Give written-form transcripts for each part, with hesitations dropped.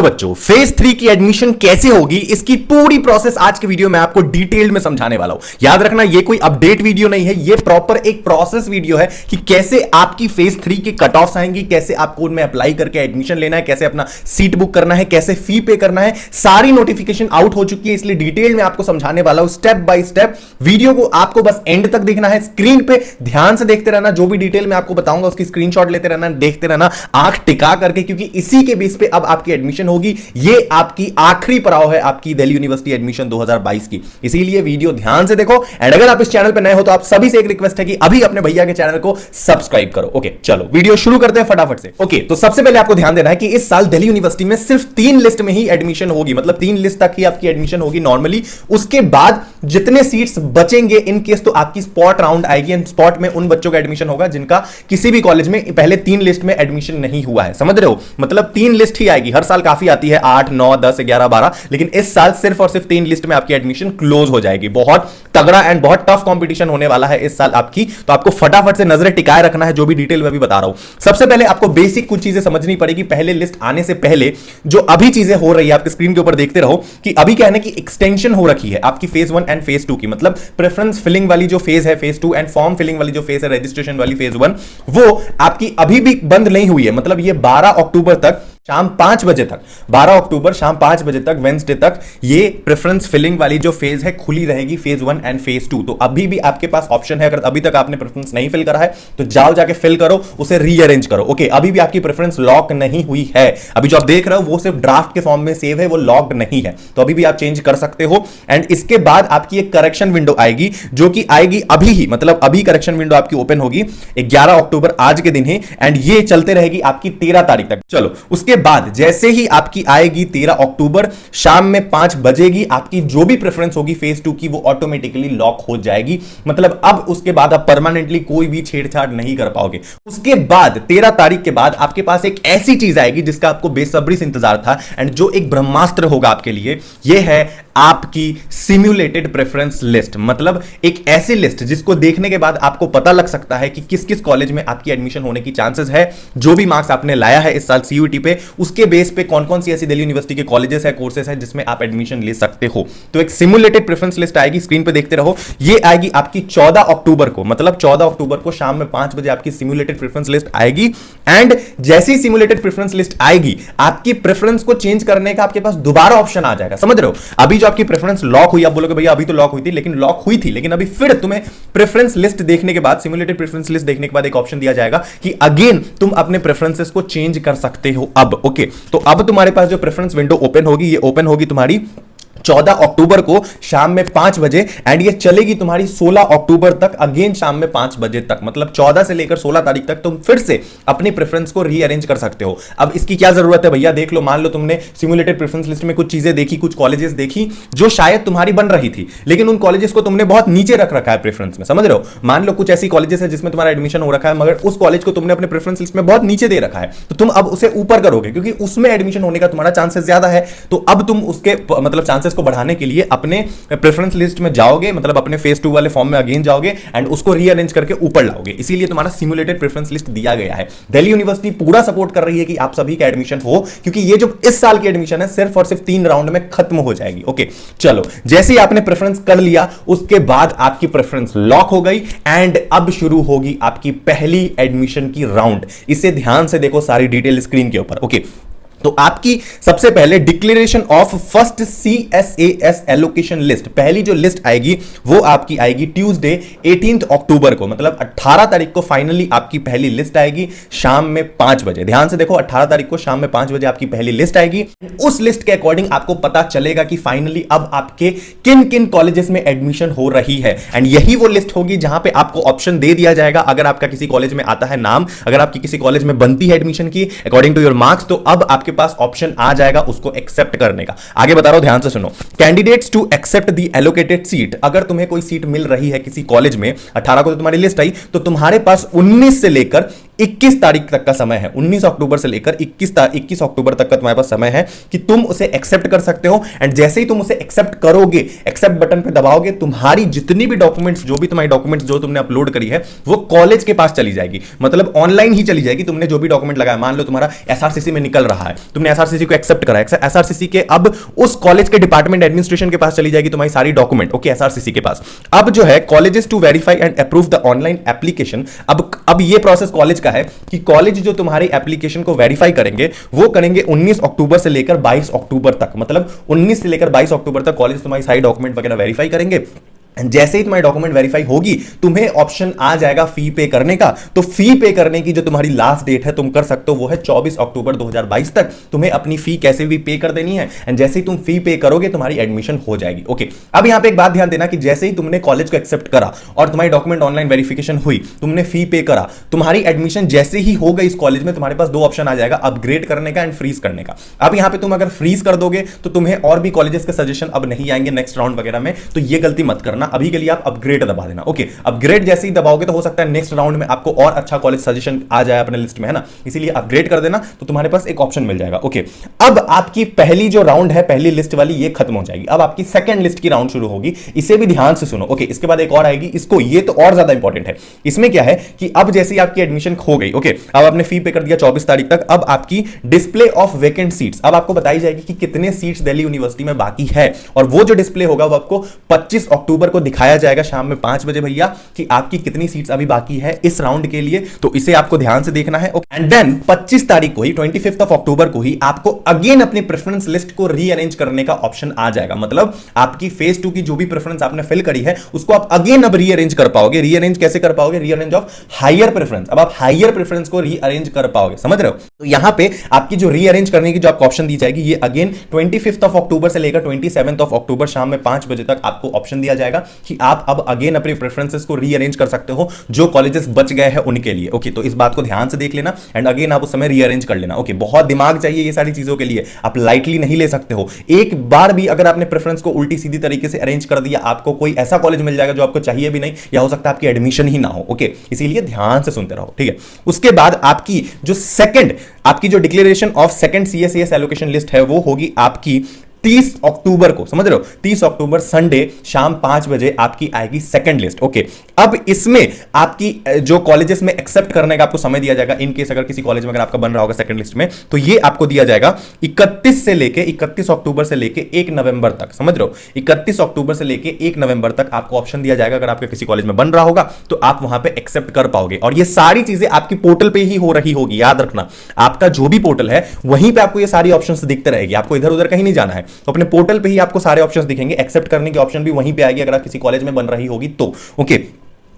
बच्चों, फेज 3 की एडमिशन कैसे होगी इसकी पूरी प्रोसेस आज के वीडियो में आपको डिटेल्ड में समझाने वाला हूं। याद रखना, ये कोई अपडेट वीडियो नहीं है, ये प्रॉपर एक प्रोसेस वीडियो है कि कैसे आपकी फेज 3 की कट ऑफ्स आएंगी, कैसे आपको उनमें अप्लाई करके एडमिशन लेना है, कैसे अपना सीट बुक करना है, कैसे फी पे करना है। सारी नोटिफिकेशन आउट हो चुकी है, इसलिए डिटेल में आपको समझाने वाला हूं स्टेप बाय स्टेप। वीडियो को आपको बस एंड तक देखना है, स्क्रीन पे ध्यान से देखते रहना, जो भी डिटेल में आपको बताऊंगा उसकी स्क्रीनशॉट लेते रहना, देखते रहना आंख टिका करके, क्योंकि इसी के बेस पे अब आपकी एडमिशन होगी। ये आपकी आखिरी पड़ाव है आपकी दिल्ली यूनिवर्सिटी एडमिशन 2022 की, इसीलिए वीडियो ध्यान से देखो। एंड अगर आप इस चैनल पे नए हो तो आप सभी से एक रिक्वेस्ट है कि अभी अपने भैया के चैनल को सब्सक्राइब करो। ओके, चलो वीडियो शुरू करते हैं फटाफट से। ओके, तो सबसे पहले आपको ध्यान देना है कि इस साल दिल्ली यूनिवर्सिटी में सिर्फ 3 लिस्ट में ही एडमिशन होगी, मतलब 3 लिस्ट तक ही आपकी एडमिशन होगी नॉर्मली। उसके बाद जितने सीट्स बचेंगे इन केस तो आपकी स्पॉट राउंड आएगी, एंड स्पॉट में उन बच्चों का एडमिशन होगा जिनका किसी भी कॉलेज में पहले 3 लिस्ट में एडमिशन नहीं हुआ है। समझ रहे हो, मतलब 3 लिस्ट ही आएगी। हर साल काफी आती है 8, 9, 10, 11, 12, लेकिन इस साल सिर्फ और सिर्फ 3 लिस्ट में आपकी एडमिशन क्लोज हो जाएगी। बहुत तगड़ा एंड बहुत टफ कंपटीशन होने वाला है इस साल आपकी, तो आपको फटाफट से नजरें टिकाए रखना है, जो भी डिटेल में भी बता रहा हूं। सबसे पहले आपको बेसिक कुछ चीजें समझनी पड़ेगी पहले लिस्ट आने से पहले। जो अभी चीजें हो रही है आपके स्क्रीन के ऊपर देखते रहो कि अभी क्या है ना कि एक्सटेंशन हो रखी है आपकी फेज 1 एंड फेज 2 की, मतलब प्रेफरेंस फिलिंग वाली जो फेज है फेज 2 एंड फॉर्म फिलिंग वाली जो फेज है रजिस्ट्रेशन वाली फेज 1, वो आपकी अभी भी बंद नहीं हुई है। मतलब ये 12 अक्टूबर तक शाम 5 बजे तक, 12 अक्टूबर शाम 5 बजे तक, वेंसडे तक ये प्रेफरेंस फिलिंग वाली जो फेज है खुली रहेगी, फेज 1 एंड फेज 2। तो अभी भी आपके पास ऑप्शन है, अगर अभी तक आपने प्रेफरेंस नहीं फिल करा है तो जाओ जाके फिल करो, उसे रीअरेंज करो। ओके, अभी भी आपकी प्रेफरेंस लॉक नहीं हुई है। अभी जो आप देख रहे हो वो सिर्फ ड्राफ्ट के फॉर्म में सेव है, वो लॉक्ड नहीं है, तो अभी भी आप चेंज कर सकते हो। एंड इसके बाद आपकी एक करेक्शन विंडो आएगी, जो कि आएगी अभी ही, मतलब अभी करेक्शन विंडो आपकी ओपन होगी 11 अक्टूबर आज के दिन ही, एंड ये चलते रहेगी आपकी 13 तारीख तक। चलो, उसके बाद जैसे ही आपकी आएगी 13 अक्टूबर शाम में 5 बजेगी, आपकी जो भी प्रेफरेंस होगी फेज 2 की वो ऑटोमेटिकली लॉक हो जाएगी। मतलब अब उसके बाद आप परमानेंटली कोई भी छेड़छाड़ नहीं कर पाओगे। उसके बाद 13 तारीख के बाद आपके पास एक ऐसी चीज आएगी जिसका आपको बेसब्री से इंतजार था, एंड जो एक ब्रह्मास्त्र होगा आपके लिए, यह है आपकी सिम्युलेटेड प्रेफरेंस लिस्ट। मतलब एक ऐसी लिस्ट जिसको देखने के बाद आपको पता लग सकता है कि किस किस कॉलेज में आपकी एडमिशन होने की चांसेस है। जो भी मार्क्स आपने लाया है इस साल सीयूटी पे, उसके बेस पे कौन कौन सी ऐसी दिल्ली यूनिवर्सिटी के कॉलेजेस है, कोर्सेस है जिसमें आप एडमिशन ले सकते हो। तो एक सिम्युलेटेड प्रेफरेंस लिस्ट आएगी, स्क्रीन पे देखते रहो। ये आएगी आपकी 14 अक्टूबर को, मतलब 14 अक्टूबर को शाम में 5 बजे आपकी सिम्युलेटेड प्रेफरेंस लिस्ट आएगी। एंड जैसी सिम्युलेटेड प्रेफरेंस लिस्ट आएगी, आपकी प्रेफरेंस को चेंज करने का आपके पास दोबारा ऑप्शन आ जाएगा। समझ रहे हो, अभी जो आपकी प्रेफरेंस लॉक हुई, आप बोलोगे भैया अभी तो लॉक हुई थी, लेकिन लॉक हुई थी, लेकिन अभी फिर तुम्हें प्रेफरेंस लिस्ट देखने के बाद, सिम्युलेटेड प्रेफरेंस लिस्ट देखने के बाद एक ऑप्शन दिया जाएगा कि अगेन तुम अपने प्रेफरेंसेस को चेंज कर सकते हो अब। ओके, तो अब तुम्हारे पास जो प्रेफरेंस विंडो ओपन होगी, ये ओपन होगी तुम्हारी 14 अक्टूबर को शाम में 5 बजे, एंड ये चलेगी तुम्हारी 16 अक्टूबर तक, अगेन शाम में 5 बजे तक। मतलब 14 से लेकर 16 तारीख तक तुम फिर से अपनी प्रेफरेंस को रीअरेंज कर सकते हो। अब इसकी क्या जरूरत है भैया, देख लो, मान लो तुमने सिम्युलेटेड प्रेफरेंस लिस्ट में कुछ चीजें देखी, कुछ कॉलेजेस देखी जो शायद तुम्हारी बन रही थी, लेकिन उन कॉलेजेस को तुमने बहुत नीचे रख रखा है प्रेफरेंस में। समझ रहे हो, मान लो कुछ ऐसी कॉलेजेस है जिसमें तुम्हारा एडमिशन हो रखा है, मगर उस कॉलेज को तुमने अपने प्रेफरेंस लिस्ट में बहुत नीचे दे रखा है, तो तुम अब उसे ऊपर करोगे क्योंकि उसमें एडमिशन होने का तुम्हारा चांसेस ज्यादा है। तो अब तुम उसके मतलब चांसेस को बढ़ाने के लिए अपने प्रेफरेंस लिस्ट में जाओगे, मतलब अपने फेज 2 वाले फॉर्म में अगेन जाओगे एंड उसको रीअरेंज करके ऊपर लाओगे। इसीलिए तुम्हारा सिम्युलेटेड प्रेफरेंस लिस्ट दिया गया है। दिल्ली यूनिवर्सिटी पूरा सपोर्ट कर रही है कि आप सभी का एडमिशन हो, क्योंकि ये जो इस साल की एडमिशन है सिर्फ और सिर्फ 3 राउंड में खत्म हो जाएगी। ओके, चलो, जैसे ही आपने प्रेफरेंस कर लिया उसके बाद आपकी प्रेफरेंस लॉक हो गई, एंड अब शुरू होगी आपकी पहली एडमिशन की राउंड। इसे ध्यान से देखो, सारी डिटेल स्क्रीन के ऊपर। ओके, तो आपकी सबसे पहले declaration of first CSAS allocation list, पहली जो लिस्ट आएगी वो आपकी आएगी ट्यूसडे 18 अक्टूबर को, मतलब 18 तारीख को फाइनली आपकी पहली लिस्ट आएगी शाम में 5 बजे। ध्यान से देखो, 18 तारीख को शाम में 5 बजे आपकी पहली लिस्ट आएगी। उस लिस्ट के अकॉर्डिंग आपको पता चलेगा कि फाइनली अब आपके किन किन कॉलेजेस में एडमिशन हो रही है, एंड यही वो लिस्ट होगी जहां पे आपको ऑप्शन दे दिया जाएगा। अगर आपका किसी कॉलेज में आता है नाम, अगर आपकी किसी कॉलेज में बनती है एडमिशन की अकॉर्डिंग टू योर मार्क्स, तो अब आपके पास ऑप्शन आ जाएगा उसको एक्सेप्ट करने का। आगे बता रहा हूं, ध्यान से सुनो। Candidates to accept the allocated seat, अगर तुम्हें कोई सीट मिल रही है किसी कॉलेज में, 18 को तो तुम्हारी लिस्ट आई, तो तुम्हारे पास 19 से लेकर 21 तारीख तक का समय है, 19 अक्टूबर से लेकर 21 अक्टूबर तक का तुम्हारे पास समय है कि तुम उसे एक्सेप्ट कर सकते हो। एंड जैसे ही तुम उसे एक्सेप्ट करोगे, एक्सेप्ट बटन पे दबाओगे, तुम्हारी जितनी भी डॉक्यूमेंट्स, जो भी तुम्हारी डॉक्यूमेंट्स जो तुमने अपलोड करी है वो कॉलेज के पास चली जाएगी, मतलब ऑनलाइन ही चली जाएगी। तुमने जो भी डॉक्यूमेंट लगाया, मान लो तुम्हारा एसआरसीसी में निकल रहा है, तुमने एसआरसीसी को एक्सेप्ट करा, एसआरसीसी के अब उस कॉलेज के डिपार्टमेंट एडमिनिस्ट्रेशन के पास चली जाएगी तुम्हारी सारी डॉक्यूमेंट, ओके, एसआरसीसी के पास। अब जो है colleges to verify and approve the online application, अब ये प्रोसेस कॉलेज का है कि कॉलेज जो तुम्हारी एप्लीकेशन को वेरीफाई करेंगे वो करेंगे 19 अक्टूबर से लेकर 22 अक्टूबर तक, मतलब 19 से लेकर 22 अक्टूबर तक कॉलेज तुम्हारी सारी डॉक्यूमेंट वगैरह वेरीफाई करेंगे। जैसे ही तुम्हारी डॉक्यूमेंट वेरीफाई होगी, तुम्हें ऑप्शन आ जाएगा फी पे करने का। तो फी पे करने की जो तुम्हारी लास्ट डेट है, तुम कर सकते हो, वो है 24 अक्टूबर 2022 तक। तुम्हें अपनी फी कैसे भी पे कर देनी है, एंड जैसे ही तुम फी पे करोगे तुम्हारी एडमिशन हो जाएगी, ओके। अब यहां पे एक बात ध्यान देना कि जैसे ही तुमने कॉलेज को एक्सेप्ट करा और तुम्हारी डॉक्यूमेंट ऑनलाइन वेरिफिकेशन हुई, तुमने फी पे करा, तुम्हारी एडमिशन जैसे ही हो गई इस कॉलेज में, तुम्हारे पास दो ऑप्शन आ जाएगा, अपग्रेड करने का एंड फ्रीज करने का। अब यहां पे तुम अगर फ्रीज कर दोगे तो तुम्हें और भी कॉलेजेस के सजेशन अब नहीं आएंगे नेक्स्ट राउंड वगैरह में, तो ये गलती मत करना। अभी के लिए आप अपग्रेड दबा देना, ओके। अपग्रेड जैसे ही दबाओगे तो हो सकता है नेक्स्ट राउंड में आपको और अच्छा कॉलेज सजेशन आ जाए अपने लिस्ट में, है ना, इसीलिए अपग्रेड कर देना, तो तुम्हारे पास एक ऑप्शन मिल जाएगा, ओके। अब आपकी पहली जो राउंड है, पहली लिस्ट वाली, ये खत्म हो जाएगी। अब आपकी सेकंड लिस्ट की राउंड शुरू होगी, इसे भी ध्यान से सुनो, ओके। इसके बाद एक और आएगी, इसको, ये तो और ज्यादा इंपॉर्टेंट है। इसमें क्या है कि अब जैसे ही आपकी एडमिशन हो गई, ओके, अब आपने फी पे कर दिया 24 तारीख तक, अब आपकी डिस्प्ले ऑफ वेकेंट सीट्स, अब आपको बताई जाएगी कि कितने सीट्स दिल्ली यूनिवर्सिटी में बाकी है, और वो जो डिस्प्ले होगा वो आपको 25 अक्टूबर को दिखाया जाएगा शाम में 5 बजे भैया, कि आपकी कितनी सीट्स अभी बाकी है इस राउंड के लिए। तो इसे आपको ध्यान से देखना है, एंड देन 25 तारीख को ही, 25 अक्टूबर को ही आपको अगेन अपनी प्रेफरेंस लिस्ट को रीअरेंज करने का ऑप्शन आ जाएगा। मतलब आपकी फेज 2 की जो भी प्रेफरेंस आपने फिल करी है उसको आप अगेन अब रीअरेंज कर पाओगे। रीअरेंज कैसे कर पाओगे? Rearrange of higher preference. अब आप हायर प्रेफरेंस को रीअरेंज कर पाओगे, समझ रहे हो? तो यहां पे आपकी जो रीअरेंज करने की जो आपको ऑप्शन दी जाएगी, ये अगेन 25 अक्टूबर से लेकर 27 अक्टूबर शाम में 5 बजे तक आपको ऑप्शन दिया जाएगा कि आप अब अगेन अपनी प्रेफरेंसेस को रीअरेंज कर सकते हो जो कॉलेजेस बच गए हैं उनके लिए, ओके। तो इस बात को ध्यान से देख लेना, एंड अगेन आप उस समय रीअरेंज कर लेना, ओके। बहुत दिमाग चाहिए ये सारी चीजों के लिए, आप लाइटली नहीं ले सकते हो। एक बार भी अगर आपने प्रेफरेंस को उल्टी सीधी तरीके से अरेंज कर दिया, आपको कोई ऐसा कॉलेज मिल जाएगा जो आपको चाहिए भी नहीं, या हो सकता है आपकी एडमिशन ही ना हो, ओके। इसीलिए ध्यान से सुनते रहो, ठीक है। उसके बाद आपकी जो declaration of second CSES allocation list है वो होगी आपकी 30 अक्टूबर को, समझ रहे हो? 30 अक्टूबर संडे शाम 5 बजे आपकी आएगी सेकंड लिस्ट, ओके। अब इसमें आपकी जो कॉलेजेस में एक्सेप्ट करने का आपको समय दिया जाएगा, इन केस अगर किसी कॉलेज में अगर आपका बन रहा होगा सेकंड लिस्ट में, तो ये आपको दिया जाएगा 31 अक्टूबर से लेके 1 नवंबर तक, समझ रहे हो? 31 अक्टूबर से लेके 1 नवंबर तक आपको ऑप्शन दिया जाएगा। अगर आपके किसी कॉलेज में बन रहा होगा तो आप वहां पे एक्सेप्ट कर पाओगे, और ये सारी चीजें आपकी पोर्टल पे ही हो रही होगी। याद रखना, आपका जो भी पोर्टल है वहीं पे आपको ये सारी ऑप्शंस दिखते रहेगी, आपको इधर उधर कहीं नहीं जाना है। तो अपने पोर्टल पे ही आपको सारे ऑप्शंस दिखेंगे, एक्सेप्ट करने की ऑप्शन भी वहीं पे आएगी अगर आप किसी कॉलेज में बन रही होगी तो, ओके।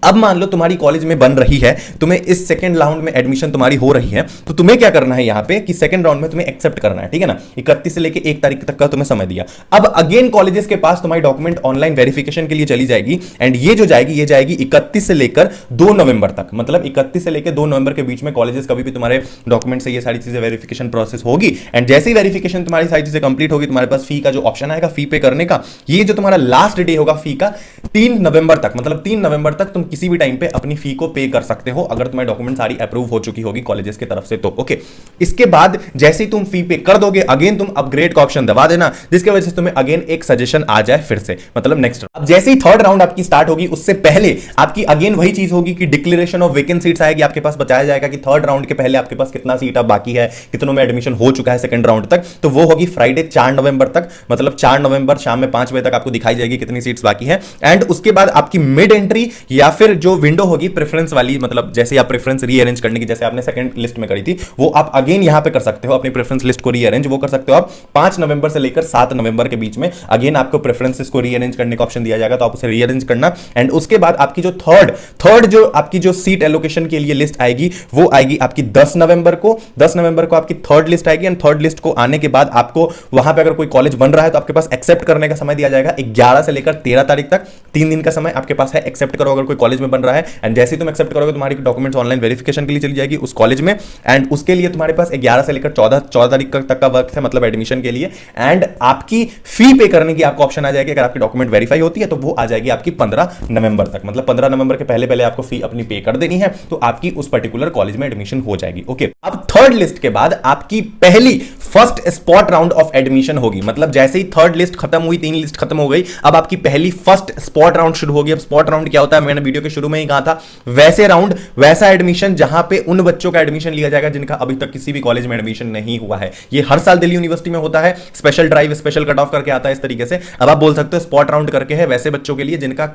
अब मान लो तुम्हारी कॉलेज में बन रही है, तुम्हें इस सेकंड राउंड में एडमिशन तुम्हारी हो रही है, तो तुम्हें क्या करना है यहां पे कि सेकंड राउंड में तुम्हें एक्सेप्ट करना है, ठीक है ना। 31 से लेके 1 तारीख तक का तुम्हें समय दिया। अब अगेन कॉलेजेस के पास तुम्हारी डॉक्यूमेंट ऑनलाइन वेरिफिकेशन के लिए चली जाएगी, एंड ये जो जाएगी, ये जाएगी 31 से लेकर 2 नवंबर तक। मतलब 31 से लेकर 2 नवंबर के बीच में कॉलेजेस कभी भी तुम्हारे डॉक्यूमेंट से ये सारी चीजें वेरिफिकेशन प्रोसेस होगी, एंड जैसे ही वेरिफिकेशन तुम्हारी सारी चीजें कंप्लीट होगी, तुम्हारे पास फी का जो ऑप्शन आएगा फी पे करने का, ये जो तुम्हारा लास्ट डे होगा फी का 3 नवंबर तक, मतलब 3 नवंबर तक तुम किसी भी टाइम पे अपनी फी को पे कर सकते हो अगर तुम्हारी डॉक्यूमेंट सारी अप्रूव हो चुकी होगी कॉलेजेस की तरफ से, तो ओके। इसके बाद जैसे ही तुम फी पे कर दोगे, अगेन तुम अपग्रेड का ऑप्शन दबा देना, जिसकी वजह से तुम्हें अगेन एक सजेशन आ जाए फिर से, मतलब नेक्स्ट। अब जैसे ही थर्ड राउंड आपकी स्टार्ट होगी, उससे पहले आपकी अगेन वही चीज होगी कि डिक्लेरेशन ऑफ वेकेंट सीट्स आएगी, आपके पास बताया जाएगा कि थर्ड राउंड के पहले आपके पास कितना सीट अब बाकी है, कितनों में एडमिशन हो चुका है सेकंड राउंड तक। तो वो होगी फ्राइडे 4 नवंबर तक, मतलब 4 नवंबर शाम में 5 बजे तक आपको दिखाई जाएगी कितनी सीट्स बाकी है। एंड उसके बाद आपकी मिड एंट्री या फिर जो विंडो होगी प्रेफरेंस वाली, मतलब जैसे आप प्रेफरेंस रीअरेंज करने की, जैसे आपने सेकंड लिस्ट में करी थी, वो आप अगेन यहां पे कर सकते हो अपनी प्रेफरेंस लिस्ट को रीअरेंज। वो कर सकते हो आप 5 नवंबर से लेकर 7 नवंबर के बीच में, अगेन आपको प्रेफरेंसेस को रीअरेंज करने का ऑप्शन दिया जाएगा, तो आप उसे रीअरेंज करना। एंड उसके बाद आपकी जो थर्ड जो आपकी जो सीट एलोकेशन के लिए लिस्ट आएगी, वो आएगी आपकी 10 नवंबर को। 10 नवंबर को आपकी थर्ड लिस्ट आएगी, एंड थर्ड लिस्ट को आने के बाद आपको वहां पे अगर कोई कॉलेज बन रहा है तो आपके पास एक्सेप्ट करने का समय दिया जाएगा 11 से लेकर 13 तारीख तक, 3 दिन का समय आपके पास है। एक्सेप्ट करो अगर कोई कॉलेज में बन रहा है, एंड जैसे ही तुम एक्सेप्ट करोगे तुम्हारी डॉक्यूमेंट्स ऑनलाइन वेरिफिकेशन के लिए चली जाएगी उस कॉलेज में, एंड उसके लिए तुम्हारे पास 11 से लेकर 14 तारीख तक का वक्त है, मतलब एडमिशन के लिए। एंड आपकी फी पे करने की आपको ऑप्शन आ जाएगी, अगर आपकी डॉक्यूमेंट वेरीफाई होती है तो वो आ जाएगी आपकी 15 नवंबर तक, मतलब 15 नवंबर के पहले पहले आपको फी अपनी पे कर देनी है, तो आपकी उस पर्टिकुलर कॉलेज में एडमिशन हो जाएगी। ओके, अब थर्ड लिस्ट के बाद आपकी पहली first spot round of admission होगी, मतलब जैसे ही थर्ड लिस्ट खत्म हुई, 3 लिस्ट खत्म हो गई, अब आपकी पहली फर्स्ट स्पॉट राउंड शुरू होगी। अब स्पॉट राउंड क्या होता है, मैंने वीडियो के शुरू में ही कहा था, वैसे राउंड वैसा एडमिशन जहां पे उन बच्चों का एडमिशन लिया जाएगा जिनका अभी तक किसी भी कॉलेज में एडमिशन नहीं हुआ है। ये हर साल दिल्ली यूनिवर्सिटी में होता है, special drive special cut off करके आता है इस तरीके से। अब आप बोल सकते हो स्पॉट राउंड करके है वैसे बच्चों के लिए जिनका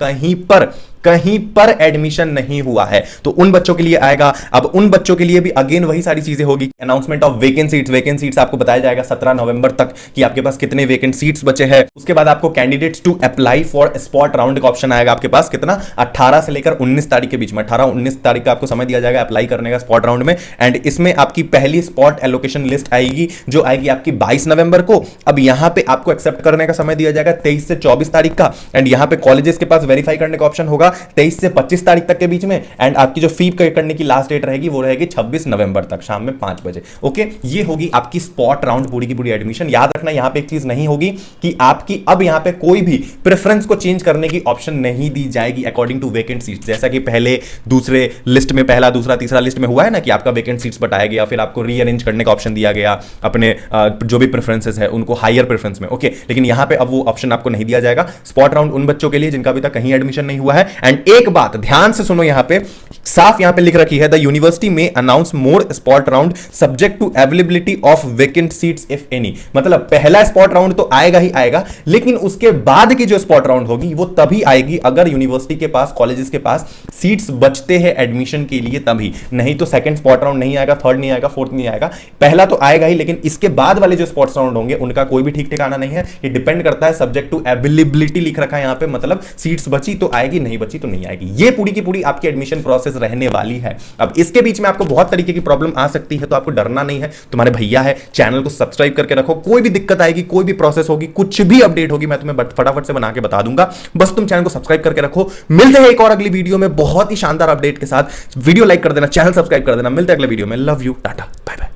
कहीं पर एडमिशन नहीं हुआ है, तो उन बच्चों के लिए आएगा। अब उन बच्चों के लिए भी अगेन वही सारी चीजें होगी, अनाउंसमेंट ऑफ वेकेंट सीट्स आपको बताया जाएगा 17 नवंबर तक कि आपके पास कितने वेकेंट सीट्स बचे हैं। उसके बाद आपको candidates to apply for spot round का ऑप्शन आएगा आपके पास, कितना 18 से लेकर 19 तारीख के बीच में, 18-19 तारीख का आपको समय दिया जाएगा अप्लाई करने का स्पॉट राउंड में। एंड इसमें आपकी पहली स्पॉट एलोकेशन लिस्ट आएगी जो आएगी आपकी 22 नवंबर को। अब यहां पे आपको एक्सेप्ट करने का समय दिया जाएगा 23 से 24 तारीख का, एंड यहां पे कॉलेजेस के पास वेरीफाई करने का ऑप्शन होगा 23 से 25 तारीख तक के बीच में। एंड आपकी जो फी करने की लास्ट डेट रहेगी वो रहेगी 26 नवंबर तक शाम में 5 बजे। ओके, ये होगी आपकी स्पॉट राउंड पूरी की पूरी एडमिशन। याद रखना यहां पे एक चीज नहीं होगी कि आपकी अब यहां पे कोई भी प्रेफरेंस को चेंज करने की ऑप्शन नहीं दी जाएगी अकॉर्डिंग टू वेकेंट सीट्स, जैसा कि पहले दूसरे लिस्ट में पहला दूसरा तीसरा लिस्ट में हुआ है ना कि आपका वेकेंट सीट्स बताया गया, फिर आपको रीअरेंज करने का ऑप्शन दिया गया अपने जो भी प्रेफरेंसेस है उनको हायर प्रेफरेंस में। ओके, लेकिन यहां पे अब वो ऑप्शन आपको नहीं दिया जाएगा। स्पॉट राउंड उन बच्चों के लिए जिनका अभी तक कहीं एडमिशन नहीं हुआ है। एंड एक बात ध्यान से सुनो, यहां पे साफ यहां पे लिख रखी है, द यूनिवर्सिटी में announce more spot round subject to availability of vacant seats if any. मतलब पहला स्पॉट राउंड तो आएगा ही आएगा, लेकिन उसके बाद की जो स्पॉट राउंड होगी वो तभी आएगी अगर यूनिवर्सिटी के पास, कॉलेजेस के पास सीट्स बचते हैं एडमिशन के लिए, तभी। नहीं तो सेकंड स्पॉट राउंड नहीं आएगा, थर्ड नहीं आएगा, फोर्थ नहीं आएगा। पहला तो आएगा ही, लेकिन इसके बाद वाले जो स्पॉट राउंड होंगे उनका कोई भी ठीक ठिकाना नहीं है। ये डिपेंड करता है, सब्जेक्ट टू अवेलेबिलिटी लिख रखा है यहां पे, मतलब सीट्स बची तो आएगी, नहीं बची तो नहीं आएगी। ये पूरी की पूरी आपकी एडमिशन प्रोसेस रहने वाली है। अब इसके बीच में आपको बहुत तरीके की प्रॉब्लम आ सकती है, तो आपको डरना नहीं है, तुम्हारे भैया है, चैनल को सब्सक्राइब करके रखो। कोई भी दिक्कत आएगी, कोई भी प्रोसेस होगी, कुछ भी अपडेट होगी, मैं तुम्हें फटाफट से बना के बता दूंगा। बस तुम चैनल को सब्सक्राइब करके रखो। मिलते हैं एक और अगली वीडियो में बहुत ही शानदार अपडेट के साथ। वीडियो लाइक कर देना, चैनल सब्सक्राइब कर देना। मिलते हैं अगले वीडियो में। Love you, tata, bye bye.